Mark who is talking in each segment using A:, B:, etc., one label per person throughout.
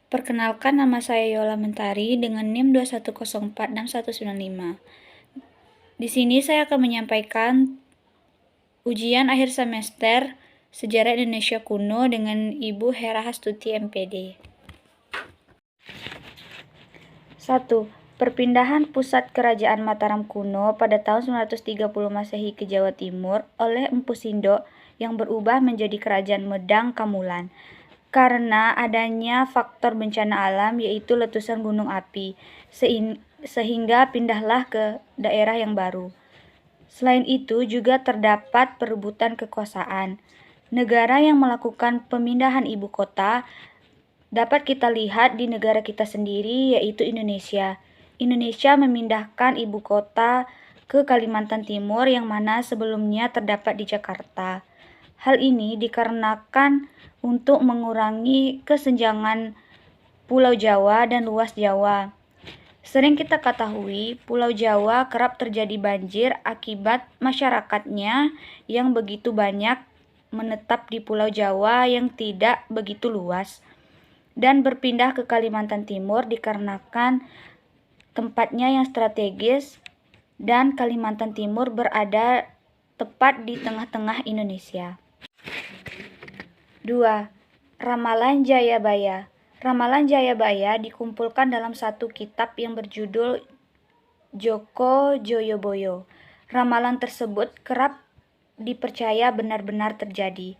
A: Perkenalkan, nama saya Yola Mentari dengan NIM 21046195. Di sini saya akan menyampaikan ujian akhir semester Sejarah Indonesia Kuno dengan Ibu Hera Hastuti MPD. 1. Perpindahan pusat Kerajaan Mataram kuno pada tahun 930 Masehi ke Jawa Timur oleh Empu Sindo yang berubah menjadi Kerajaan Medang Kamulan karena adanya faktor bencana alam yaitu letusan gunung api, sehingga pindahlah ke daerah yang baru. Selain itu juga terdapat perebutan kekuasaan. Negara yang melakukan pemindahan ibu kota dapat kita lihat di negara kita sendiri, yaitu Indonesia. Indonesia memindahkan ibu kota ke Kalimantan Timur yang mana sebelumnya terdapat di Jakarta. Hal ini dikarenakan untuk mengurangi kesenjangan Pulau Jawa dan luas Jawa. Sering kita ketahui, Pulau Jawa kerap terjadi banjir akibat masyarakatnya yang begitu banyak menetap di Pulau Jawa yang tidak begitu luas dan berpindah ke Kalimantan Timur dikarenakan tempatnya yang strategis dan Kalimantan Timur berada tepat di tengah-tengah Indonesia. 2. Ramalan Jayabaya. Ramalan Jayabaya dikumpulkan dalam satu kitab yang berjudul Joko Joyoboyo. Ramalan tersebut kerap dipercaya benar-benar terjadi.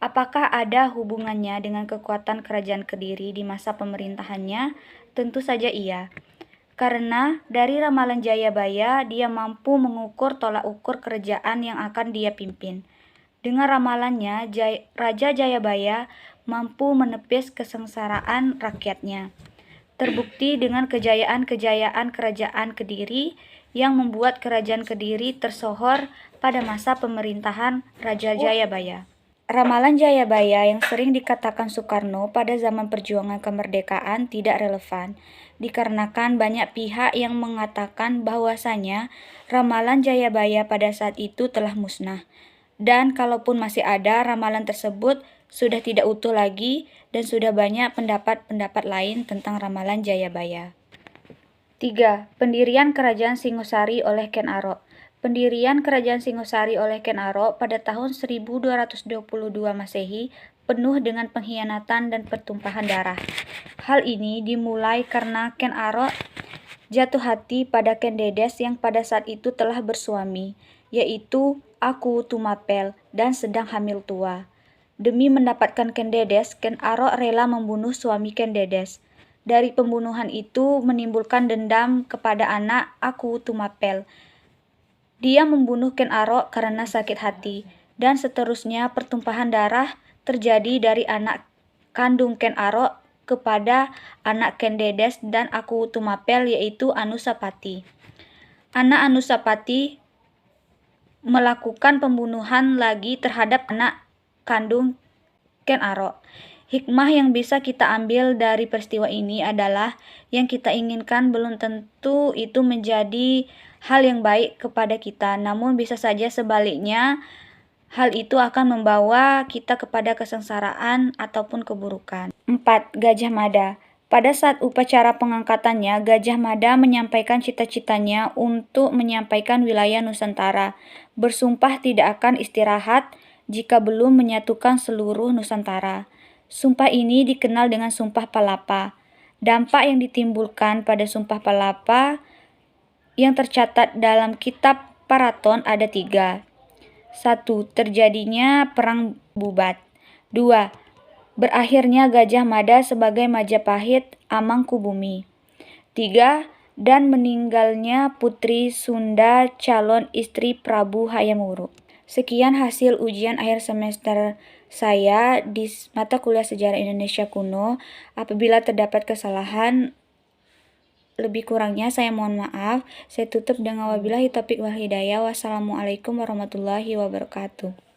A: Apakah ada hubungannya dengan kekuatan Kerajaan Kediri di masa pemerintahannya? Tentu saja iya. Karena dari ramalan Jayabaya, dia mampu mengukur tolak ukur kerajaan yang akan dia pimpin. Dengan ramalannya, Raja Jayabaya mampu menepis kesengsaraan rakyatnya. Terbukti dengan kejayaan-kejayaan Kerajaan Kediri yang membuat Kerajaan Kediri tersohor pada masa pemerintahan Raja Jayabaya. Ramalan Jayabaya yang sering dikatakan Soekarno pada zaman perjuangan kemerdekaan tidak relevan, dikarenakan banyak pihak yang mengatakan bahwasanya ramalan Jayabaya pada saat itu telah musnah. Dan kalaupun masih ada, ramalan tersebut sudah tidak utuh lagi dan sudah banyak pendapat-pendapat lain tentang ramalan Jayabaya. 3. Pendirian Kerajaan Singosari oleh Ken Arok. Pendirian Kerajaan Singosari oleh Ken Arok pada tahun 1222 Masehi penuh dengan pengkhianatan dan pertumpahan darah. Hal ini dimulai karena Ken Arok jatuh hati pada Ken Dedes yang pada saat itu telah bersuami, yaitu Aku Tumapel, dan sedang hamil tua. Demi mendapatkan Ken Dedes, Ken Arok rela membunuh suami Ken Dedes. Dari pembunuhan itu menimbulkan dendam kepada anak Aku Tumapel. Dia membunuh Ken Arok karena sakit hati, dan seterusnya pertumpahan darah terjadi dari anak kandung Ken Arok kepada anak Ken Dedes dan Aku Tumapel, yaitu Anusapati. Anak Anusapati melakukan pembunuhan lagi terhadap anak kandung Ken Arok. Hikmah yang bisa kita ambil dari peristiwa ini adalah yang kita inginkan belum tentu itu menjadi hal yang baik kepada kita, namun bisa saja sebaliknya hal itu akan membawa kita kepada kesengsaraan ataupun keburukan. 4. Gajah Mada. Pada saat upacara pengangkatannya, Gajah Mada menyampaikan cita-citanya untuk menyampaikan wilayah Nusantara, bersumpah tidak akan istirahat jika belum menyatukan seluruh Nusantara. Sumpah ini dikenal dengan Sumpah Palapa. Dampak yang ditimbulkan pada Sumpah Palapa yang tercatat dalam kitab Paraton ada 3. 1. Terjadinya Perang Bubat. 2. Berakhirnya Gajah Mada sebagai Majapahit Amangkubumi. 3. Dan meninggalnya Putri Sunda calon istri Prabu Hayam Wuruk. Sekian hasil ujian akhir semester saya di mata kuliah Sejarah Indonesia Kuno. Apabila terdapat kesalahan, lebih kurangnya saya mohon maaf. Saya tutup dengan wabillahi taufiq wal hidayah. Wassalamualaikum warahmatullahi wabarakatuh.